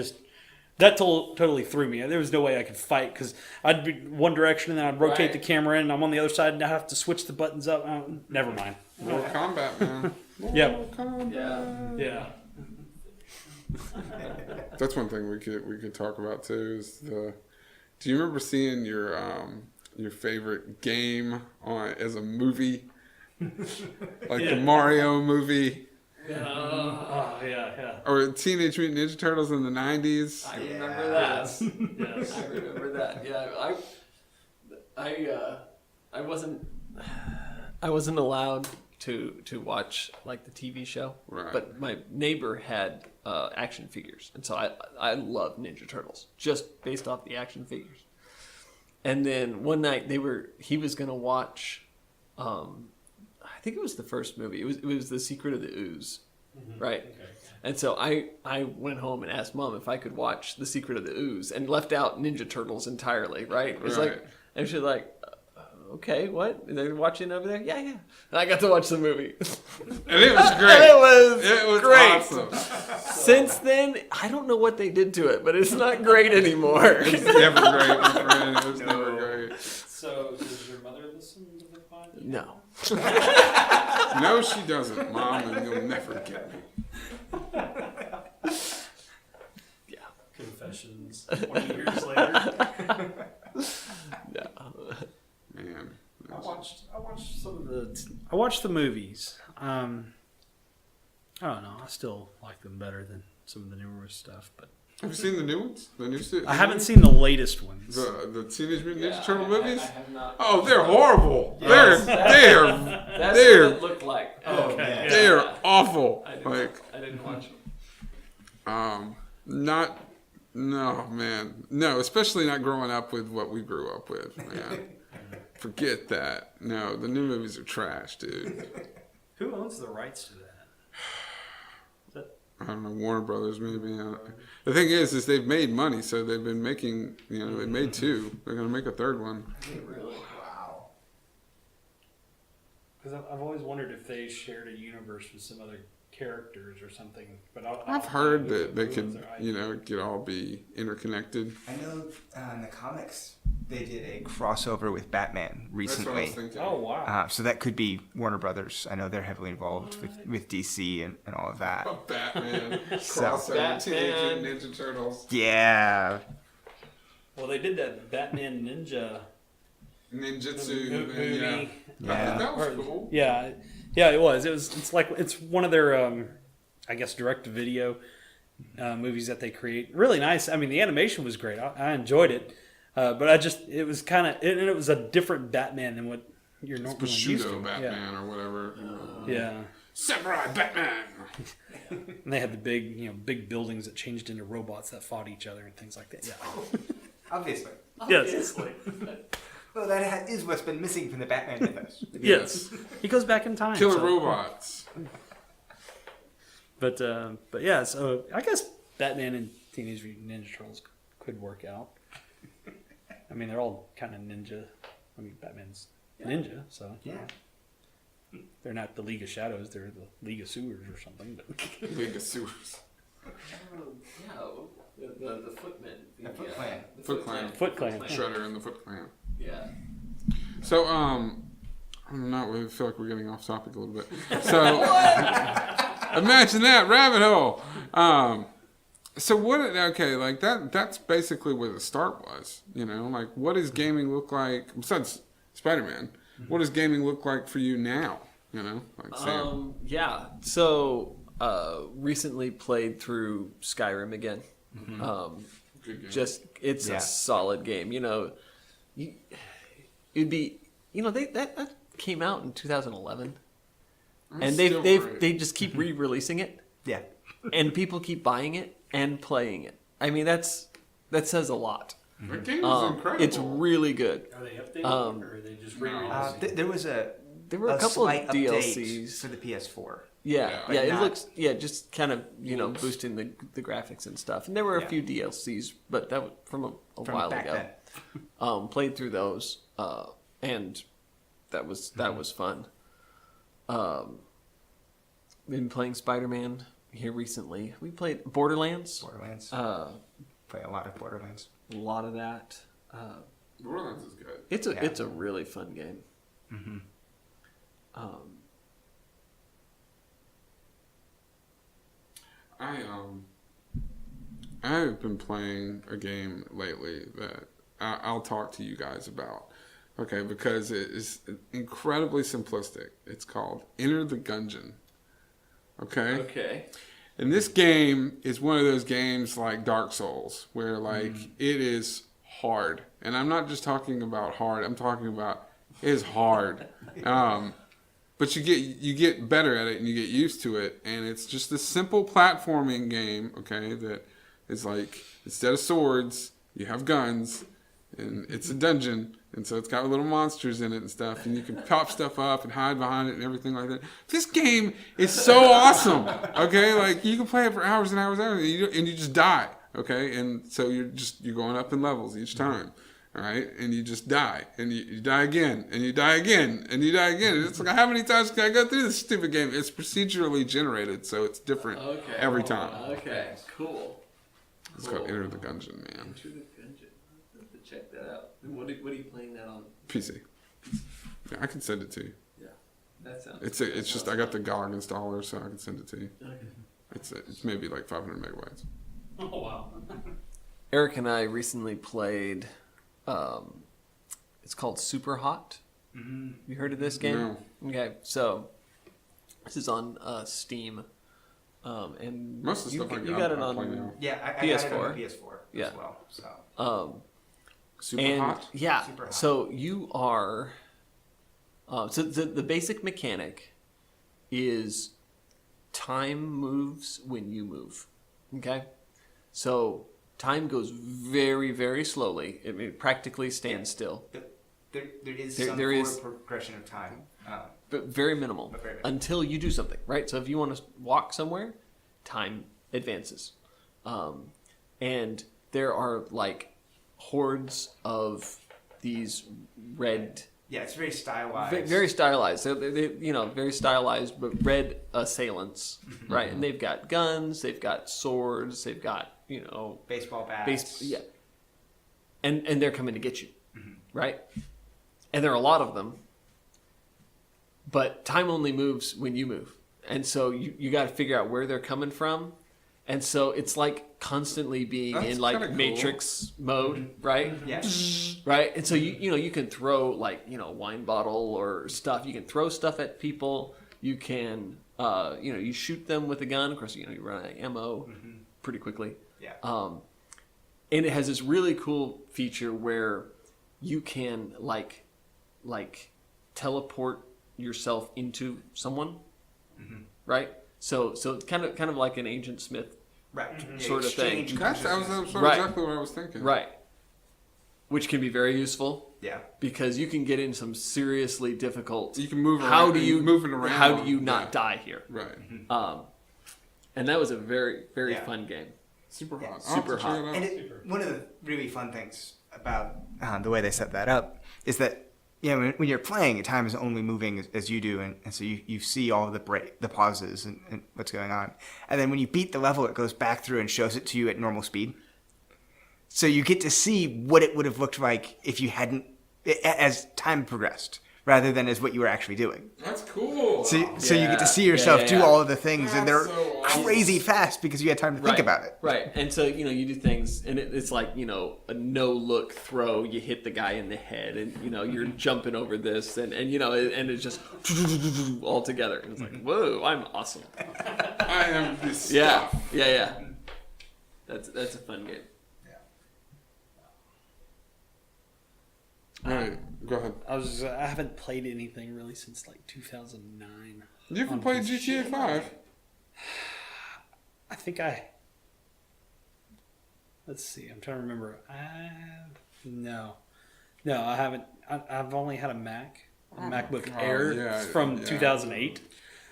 totally threw me. There was no way I could fight because I'd be one direction and then I'd rotate
Right.
the camera in, and I'm on the other side and I have to switch the buttons up. Never mind.
Mortal Kombat, man.
Yeah.
Mortal Kombat.
Yeah.
That's one thing we could talk about too. Is do you remember seeing your favorite game as a movie, like the Mario movie
Oh yeah.
or Teenage Mutant Ninja Turtles in the '90s?
I remember that.
Yes.
I remember that. Yeah. I wasn't allowed to watch like the TV show,
Right.
but my neighbor had action figures, and so I love Ninja Turtles just based off the action figures. And then one night he was gonna watch, I think it was the first movie. It was The Secret of the Ooze, right? Okay. And so I went home and asked Mom if I could watch The Secret of the Ooze and left out Ninja Turtles entirely, right? It was
Right.
like, and she's like, okay, what? And they're watching over there? Yeah. And I got to watch the movie.
And it was
And
great.
it was
great.
awesome. Since then, I don't know what they did to it, but it's not great anymore.
It's never great, my friend. It was never great.
So does your mother listen to the podcast?
No.
No, she doesn't, Mom, and you'll never get me.
Yeah.
Confessions 20 years later.
No.
Man.
I watched the movies. I don't know. I still like them better than some of the newer stuff, but
Have you seen the new ones? The new
I haven't seen the latest ones.
the Teenage Mutant Ninja Turtle movies.
I have not.
Oh, they're horrible.
Yes.
They're
That's
they're
what it looked like.
Oh, man.
they're awful.
I didn't watch them.
Not no man, no, especially not growing up with what we grew up with, man. Forget that. No, the new movies are trash, dude.
Who owns the rights to that?
I don't know, Warner Brothers maybe. The thing is they've made money, so they've been making. They made 2. They're gonna make a 3rd one.
Wow.
Because I've always wondered if they shared a universe with some other characters or something. But
I've heard that they could, it could all be interconnected.
I know in the comics they did a crossover with Batman
That's what I
recently.
was thinking.
Oh wow!
So that could be Warner Brothers. I know they're heavily involved with DC and all of that.
Oh, Batman.
So-
Crossover Teenage
Batman.
Mutant Ninja Turtles.
Yeah.
Well, they did that Batman Ninja
Ninjutsu.
movie.
Yeah.
Yeah.
That was cool.
Yeah, it was. It's one of their I guess direct to video movies that they create. Really nice. I mean, the animation was great. I enjoyed it. But it was kind of, and it was a different Batman than what you're normally used to.
Prosciutto Batman or whatever.
Yeah.
Samurai Batman.
And they had the big buildings that changed into robots that fought each other and things like that. Yeah.
Obviously.
Yes.
Well, that is what's been missing from the Batman mythos.
Yes. He goes back in time.
Killer
so.
robots.
But yeah, so I guess Batman and Teenage Mutant Ninja Turtles could work out. I mean, they're all kind of ninja. I mean, Batman's a ninja, so
Yeah.
they're not the League of Shadows. They're the League of Sewers or something. But
League of Sewers.
The Footmen.
The Foot Clan.
The
Foot Clan.
Foot Clan.
Shredder and the Foot Clan.
Yeah.
So, I'm not really feel like we're getting off topic a little bit. So, imagine that rabbit hole. So what? Okay, like that's basically where the start was. Like what does gaming look like besides Spider-Man? What does gaming look like for you now? Like Sam.
Yeah. So recently played through Skyrim again.
Good game.
It's
Yeah.
a solid game. It'd be that came out in 2011, and
still
they
great.
just keep re-releasing it,
Yeah.
and people keep buying it and playing it. I mean that says a lot.
That game is incredible.
It's really good.
Are they updating
or
are they just
There was a
There were a couple of
slight update
DLCs.
for the PS4.
Yeah,
But
it
not-
looks just kind of boosting the graphics and stuff. And there were a
Yeah.
few DLCs, but that was from a
From
while
back
ago.
then.
Played through those, and that was fun. Been playing Spider-Man here recently. We played Borderlands.
Borderlands.
A
Play a lot of Borderlands.
lot of that.
Borderlands is good.
It's a really fun game.
Mm-hmm.
I've been playing a game lately that I'll talk to you guys about. Okay, because it is incredibly simplistic. It's called Enter the Gungeon. Okay?
Okay.
And this game is one of those games like Dark Souls, where like it is hard. And I'm not just talking about hard, I'm talking about it is hard. But you get better at it and you get used to it, and it's just a simple platforming game, okay, that is like instead of swords, you have guns, and it's a dungeon, and so it's got little monsters in it and stuff, and you can pop stuff up and hide behind it and everything like that. This game is so awesome, okay? Like you can play it for hours and hours and hours, and you just die, okay? And so you're going up in levels each time. All right, and you just die, and you die again, and you die again, and you die again. And it's like, how many times can I go through this stupid game? It's procedurally generated, so it's different every time.
Okay. Cool.
It's called Enter the Gungeon, man.
Enter the Gungeon. I'll have to check that out. What are you playing that on?
PC. Yeah, I can send it to you.
Yeah, that sounds.
It's just I got the GOG installer, so I can send it to you.
Okay.
It's maybe like 500 megabytes.
Oh wow.
Eric and I recently played. It's called Super Hot.
Mm-hmm.
You heard of this game?
No.
Okay, so this is on Steam, and
Most of the
you,
stuff I
you
got
got it
I play
on.
now.
Yeah, I got it on the PS4
Yeah.
as well. So
Super
and
hot.
yeah,
Super hot.
so you are. So the basic mechanic is time moves when you move. Okay, so time goes very very slowly. It practically stands still,
there is
There-
some
there
forward
is-
progression of time.
but very minimal
But very minimal.
until you do something. Right. So if you want to walk somewhere, time advances, and there are like hordes of these red.
Yeah, it's very stylized.
Very stylized. They very stylized, but red assailants, right? And they've got guns, they've got swords, they've got
baseball bats.
yeah, and they're coming to get you, right? And there are a lot of them, but time only moves when you move, and so you got to figure out where they're coming from, and so it's like constantly being
That's
in like
kinda cool.
Matrix mode, right?
Yeah.
Right, and so you can throw like wine bottle or stuff. You can throw stuff at people. You can you shoot them with a gun. Of course, you run out of ammo pretty quickly.
Yeah.
and it has this really cool feature where you can like teleport yourself into someone, right? So it's kind of like an Agent Smith,
Right.
Sort of thing.
Exchange
That was
consciousness.
sort of
Right.
exactly what I was thinking.
right? Which can be very useful
Yeah.
because you can get in some seriously difficult.
You can move around.
How do you
moving around?
How do you not
Yeah.
die here?
Right.
And that was a very
Yeah.
fun game.
Super hot.
Super hot.
And one of the really fun things about the way they set that up is that when you're playing, time is only moving as you do, and so you see all of the pauses and what's going on. And then when you beat the level, it goes back through and shows it to you at normal speed. So you get to see what it would have looked like if you hadn't, as time progressed, rather than as what you were actually doing.
That's cool.
So you get to see yourself
Yeah.
do all of the things, and they're
That's so awesome.
crazy fast because you had time to think about it.
Right. And so, you do things, and it's like, a no-look throw. You hit the guy in the head, and, you're jumping over this, and and it's just all together. And it's like, whoa, I'm awesome.
I am this
Yeah.
stuff.
Yeah. That's a fun game.
All right, go ahead.
I haven't played anything really since like 2009.
You haven't
On
played
PC.
GTA 5?
I think let's see. I'm trying to remember. No, I haven't. I've only had a MacBook
God,
Air
yeah,
from
yeah.
2008.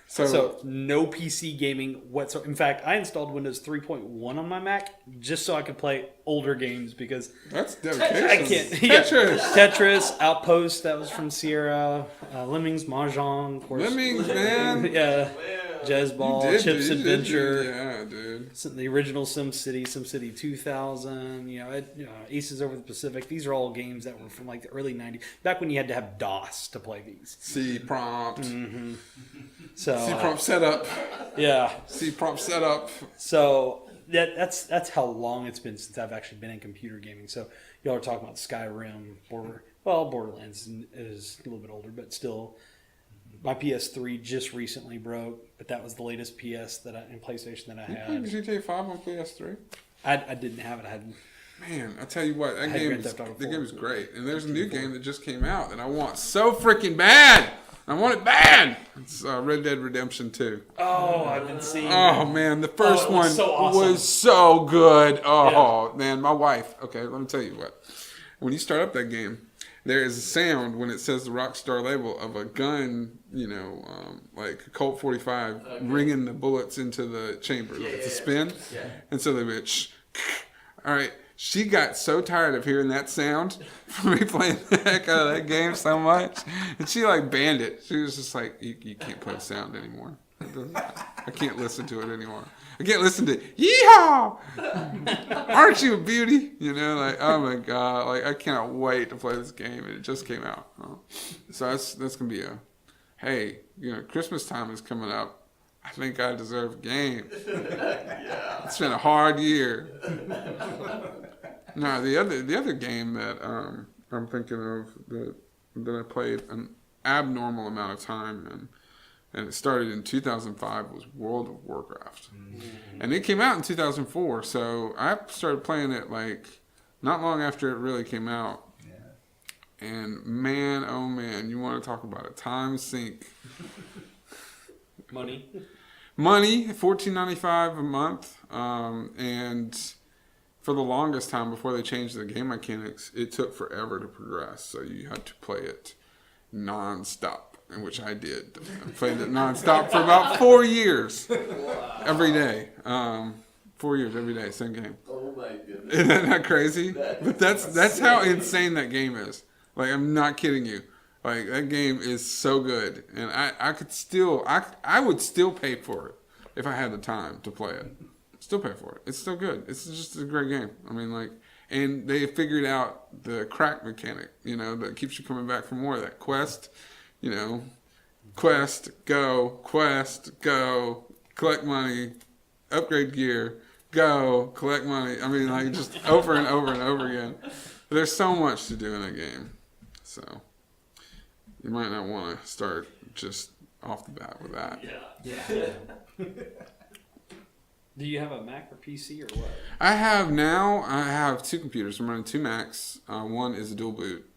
So no PC gaming whatsoever. In fact, I installed Windows 3.1 on my Mac just so I could play older games because
that's dedication.
I can't.
Tetris.
Tetris, Outpost, that was from Sierra, Lemmings, Mahjong, of course.
Lemmings, man.
Yeah, Jazzball, Chips Adventure.
Yeah, dude.
The original SimCity, SimCity 2000, Aces Over the Pacific. These are all games that were from like the early 90s, back when you had to have DOS to play these.
C prompt.
So
C prompt setup.
yeah,
C prompt setup.
so that's how long it's been since I've actually been in computer gaming. So y'all are talking about Skyrim, Borderlands is a little bit older, but still. My PS3 just recently broke, but that was the latest PS and PlayStation that I
You played
had.
GTA 5 on PS3?
I didn't have it. I had
Man, I tell you what, that
had
game
Grand
is,
Theft Auto
the
4.
game is great. And there's a new game that just came out that I want so freaking bad. I want it bad. It's Red Dead Redemption 2.
Oh, I've been seeing.
Oh man, the first
it was
one
so awesome.
was so good. Oh man, my wife. Okay, let me tell you what. When you start up that game, there is a sound when it says the Rockstar label of a gun, like a Colt 45, ringing the bullets into the chamber. It's a spin, and so they went. Shh. All right. She got so tired of hearing that sound from me playing the heck out of that game so much, and she like banned it. She was just like, "You can't play the sound anymore. I can't listen to it anymore. I can't listen to yeehaw. Aren't you a beauty? Like oh my god, like I cannot wait to play this game. And it just came out, so that's gonna be hey, Christmas time is coming up. I think I deserve a game. It's been a hard year. No, the other game that I'm thinking of that I played an abnormal amount of time in, and it started in 2005, was World of Warcraft. And it came out in 2004, so I started playing it like not long after it really came out. And man, oh man, you want to talk about a time sink.
Money.
$14.95 a month, and for the longest time before they changed the game mechanics, it took forever to progress. So you had to play it non-stop, in which I did. I played it non-stop for about 4 years, every day. 4 years every day, same game.
Oh my goodness.
Isn't that crazy? But that's how insane that game is. Like I'm not kidding you. Like that game is so good, and I would still pay for it if I had the time to play it. Still pay for it. It's still good. It's just a great game. I mean, and they figured out the crack mechanic, that keeps you coming back for more. That quest, quest, go, collect money, upgrade gear, go, collect money. I mean, just over and over and over again. But there's so much to do in that game, so. You might not want to start just off the bat with that.
Yeah.
Do you have a Mac or PC or what?
I have two computers. I'm running two Macs. One is a dual boot,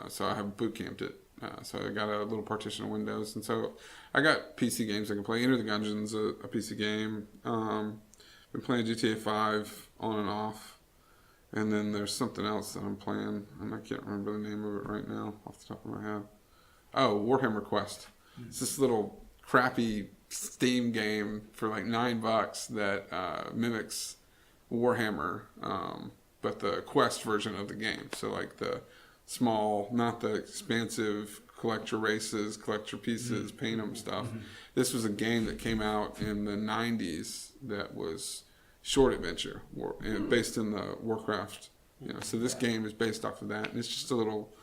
so I have boot camped it. So I got a little partition of Windows, and so I got PC games I can play. Enter the Gungeon's a PC game. Been playing GTA 5 on and off, and then there's something else that I'm playing, and I can't remember the name of it right now off the top of my head. Oh, Warhammer Quest. It's this little crappy Steam game for like $9 that mimics Warhammer, but the Quest version of the game. So like the small, not the expansive collect your races, collect your pieces, paint them stuff. This was a game that came out in the 90s that was short adventure, based in the Warcraft. So this game is based off of that, and it's just a little.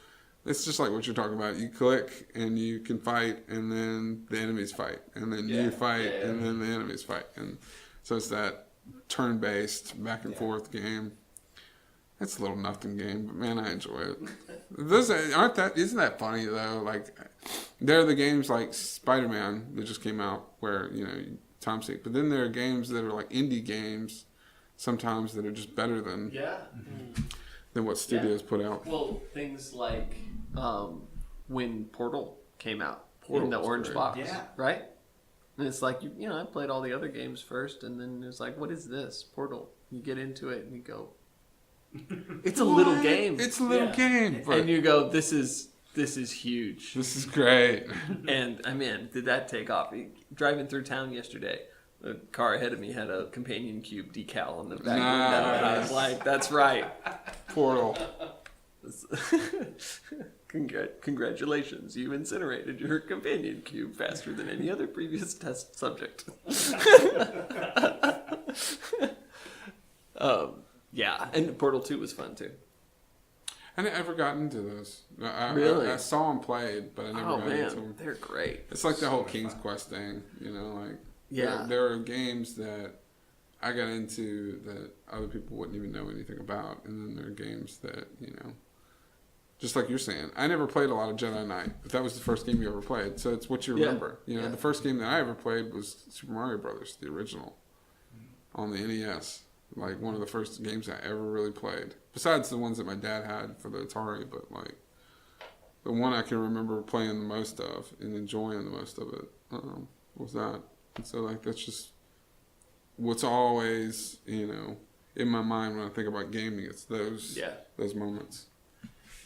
It's just like what you're talking about. You click and you can fight, and then the enemies fight, and then you fight, and then the enemies fight, and so it's that turn-based back and forth game. It's a little nothing game, but man, I enjoy it. Isn't that funny though? Like, there are the games like Spider-Man that just came out where time sink, but then there are games that are like indie games sometimes that are just better than what studios put out.
Well, things like when Portal came out
Portal
in the
was
orange
great.
box,
Yeah.
right? And it's like I played all the other games first, and then it's like, what is this Portal? You get into it and you go, it's a little game.
It's a little game, but
And you go, this is huge.
this is great.
And I mean, did that take off? Driving through town yesterday, the car ahead of me had a companion cube decal on the back window, and I was like, "That's right,
Portal.
Congratulations, you incinerated your companion cube faster than any other previous test subject." Yeah, and Portal 2 was fun too.
I never got into those.
Really?
I saw them played, but I never
Oh
got into
man,
them.
they're great.
It's like the whole King's Quest thing, like
Yeah.
there are games that I got into that other people wouldn't even know anything about, and then there are games that just like you're saying. I never played a lot of Jedi Knight, but that was the first game you ever played, so it's what you remember.
Yeah.
The first game that I ever played was Super Mario Brothers, the original, on the NES. Like one of the first games I ever really played, besides the ones that my dad had for the Atari. But like the one I can remember playing the most of and enjoying the most of it was that. And so like that's just what's always in my mind when I think about gaming. It's those moments.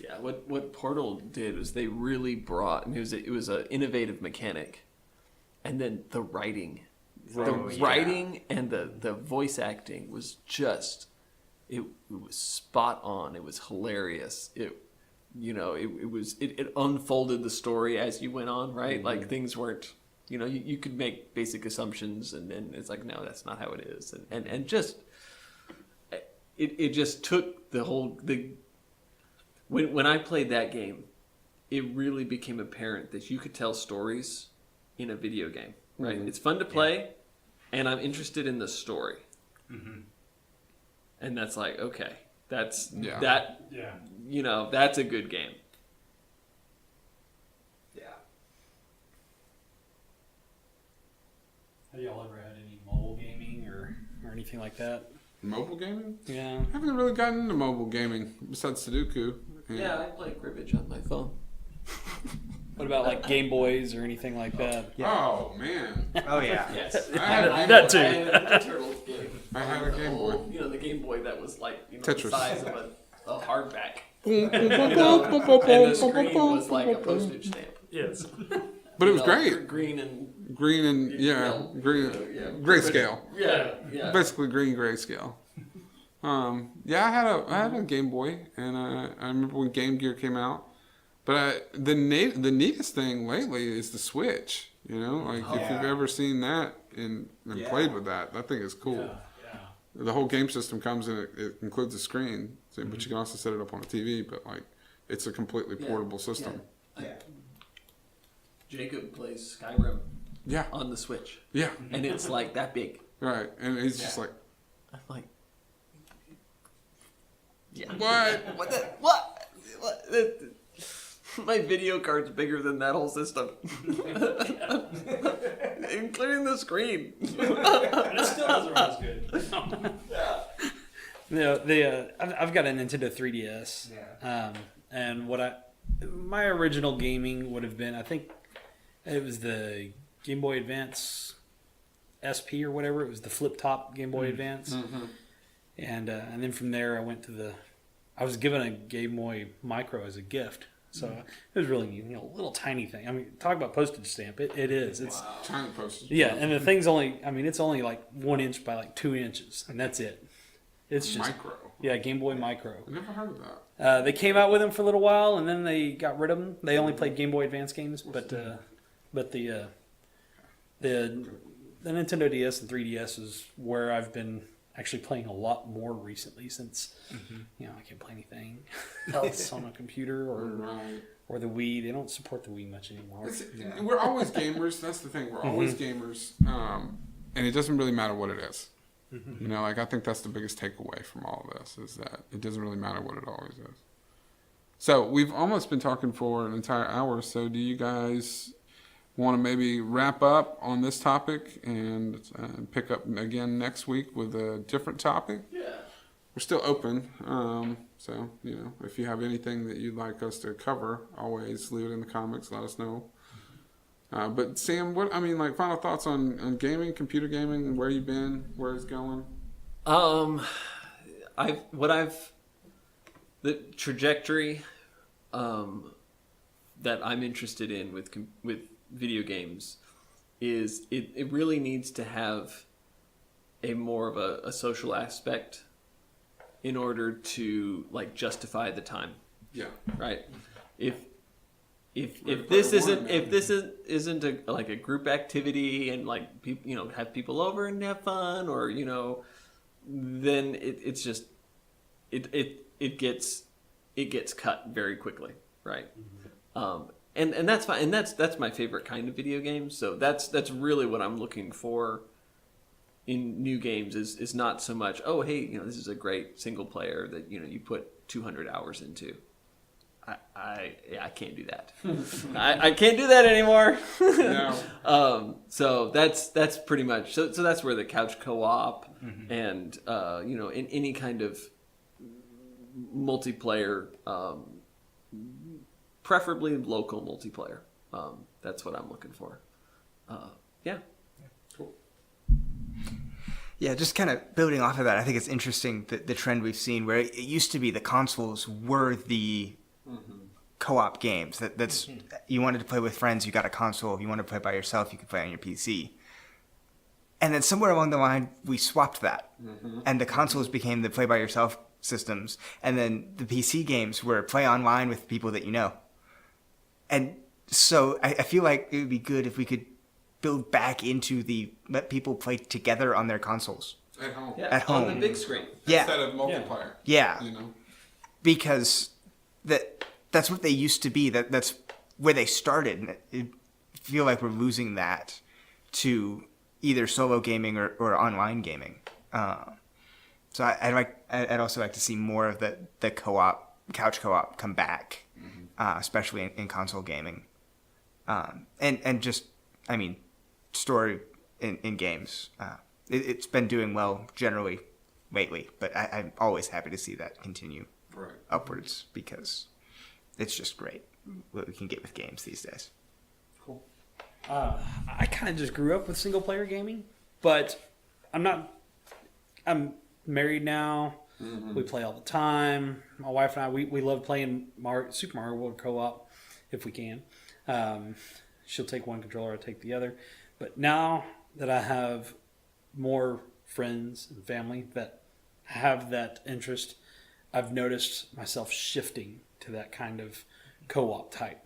Yeah, what Portal did was they really brought. It was an innovative mechanic, and then the writing. The writing and the voice acting was just it was spot on. It was hilarious. It unfolded the story as you went on, right? Mm-hmm. Like things weren't you could make basic assumptions, and then it's like, no, that's not how it is, and just it just took when I played that game, it really became apparent that you could tell stories in a video game, right? Mm-hmm. It's fun to play, and I'm interested in the story. Mm-hmm. And that's like, okay, that's that's a good game.
Yeah.
Have y'all ever had any mobile gaming or anything like that?
Mobile gaming?
Yeah.
I haven't really gotten into mobile gaming besides Sudoku.
Yeah, I play cribbage on my phone.
What about like Game Boys or anything like that?
Yeah.
Oh man.
Oh yeah.
Yes,
I had a Game
That
Boy.
too.
I had the Turtles game.
I had a Game Boy.
The Game Boy that was like the
Tetris.
size of a hardback.
And
And the screen was like a postage stamp.
Yes.
But it was great.
Green and
Green and grayscale.
yeah.
Basically green grayscale. I had a Game Boy, and I remember when Game Gear came out. But the neatest thing lately is the Switch. If you've ever seen that and played with that thing is cool.
Yeah.
The whole game system comes in. It includes a screen, but you can also set it up on a TV. But like, it's a completely portable system.
Yeah.
Jacob plays Skyrim
Yeah,
on the Switch,
yeah,
and it's like that big.
right. And he's just like,
I'm like, yeah.
what?
What? My video card's bigger than that whole system. including the screen.
And it still doesn't run as good. I've got a Nintendo 3DS.
Yeah.
And my original gaming would have been, I think it was the Game Boy Advance SP or whatever. It was the flip top Game Boy Advance.
Mm-hmm.
And then from there, I was given a Game Boy Micro as a gift. So it was really neat, a little tiny thing. I mean, talk about postage stamp. It is. It's
Tiny postage.
yeah, and the thing's it's only like 1 inch by like 2 inches, and that's it. It's just
Micro.
yeah, Game Boy Micro.
I never heard of that.
They came out with them for a little while, and then they got rid of them. They only played Game Boy Advance games, but the Nintendo DS and 3DS is where I've been actually playing a lot more recently since I can't play anything else on a computer
Right.
or the Wii. They don't support the Wii much anymore.
We're always gamers. That's the thing. We're always gamers, and it doesn't really matter what it is. You know, like I think that's the biggest takeaway from all of this is that it doesn't really matter what it always is. So we've almost been talking for an entire hour. So do you guys want to maybe wrap up on this topic and pick up again next week with a different topic?
Yeah.
We're still open. So, if you have anything that you'd like us to cover, always leave it in the comments. Let us know. But Sam, final thoughts on gaming, computer gaming, where you've been, where it's going?
The trajectory that I'm interested in with video games is it really needs to have a more of a social aspect in order to like justify the time,
Yeah.
right? If
Right,
this
but
isn't a group activity and like people have people over and have fun or then it's just it gets cut very quickly, right? And that's fine, and that's my favorite kind of video game. So that's really what I'm looking for in new games is not so much this is a great single player that you put 200 hours into. I can't do that. I can't do that anymore.
No.
So that's pretty much so that's where the couch co-op and in any kind of multiplayer, preferably local multiplayer. That's what I'm looking for. Yeah.
Cool.
Yeah, just kind of building off of that, I think it's interesting the trend we've seen where it used to be the consoles were the co-op games. That's you wanted to play with friends, you got a console. If you wanted to play by yourself, you could play on your PC. And then somewhere along the line, we swapped that, and the consoles became the play by yourself systems, and then the PC games were play online with people that you know. And so I feel like it would be good if we could build back into let people play together on their consoles.
At home.
Yeah.
At home.
On the big screen.
Yeah.
Instead of multiplayer.
Yeah. Because that's what they used to be. That's where they started. And I feel like we're losing that to either solo gaming or online gaming. So I'd also like to see more of the co-op, couch co-op come back, especially in console gaming. And just, story in games. It's been doing well generally lately, but I'm always happy to see that continue upwards because it's just great what we can get with games these days.
Cool.
I kind of just grew up with single player gaming, but I'm married now. We play all the time. My wife and I, we love playing Super Mario World co-op if we can. She'll take one controller, I'll take the other. But now that I have more friends and family that have that interest, I've noticed myself shifting to that kind of co-op type.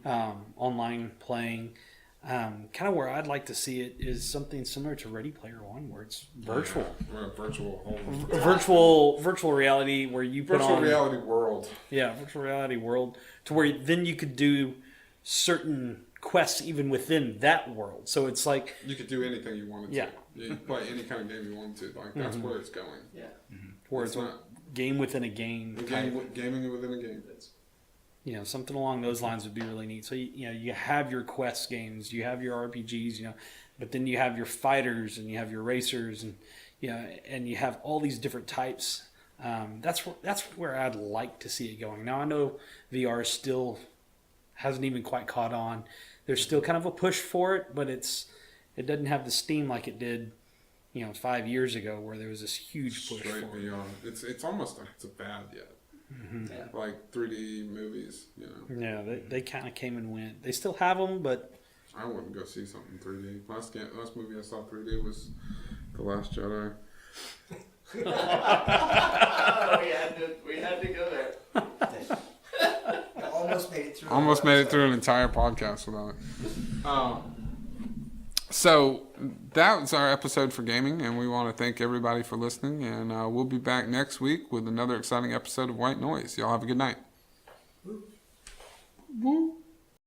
Online playing. Kind of where I'd like to see it is something similar to Ready Player One, where it's virtual.
We're a virtual home.
Virtual reality where you put
Virtual
on
reality world.
Yeah, virtual reality world to where then you could do certain quests even within that world. So it's like
You could do anything you wanted to.
Yeah.
You could play any kind of game you wanted to. Like that's where it's going.
Yeah.
where it's a
not
game within a game. type.
gaming within a game.
Something along those lines would be really neat. So you have your quest games, you have your RPGs, but then you have your fighters and you have your racers, and and you have all these different types. That's where I'd like to see it going. Now I know VR still hasn't even quite caught on. There's still kind of a push for it, but it doesn't have the steam like it did 5 years ago, where there was this huge push
Straight
for it.
beyond. It's almost it's a bad yet.
Mm-hmm.
Like 3D movies,
Yeah, they kind of came and went. They still have them, but
I wouldn't go see something 3D. Last movie I saw 3D was The Last Jedi.
we had to go there.
Almost made it through.
Almost made it through an entire podcast without it. So that was our episode for gaming, and we want to thank everybody for listening. And we'll be back next week with another exciting episode of White Noise. Y'all have a good night. Woo.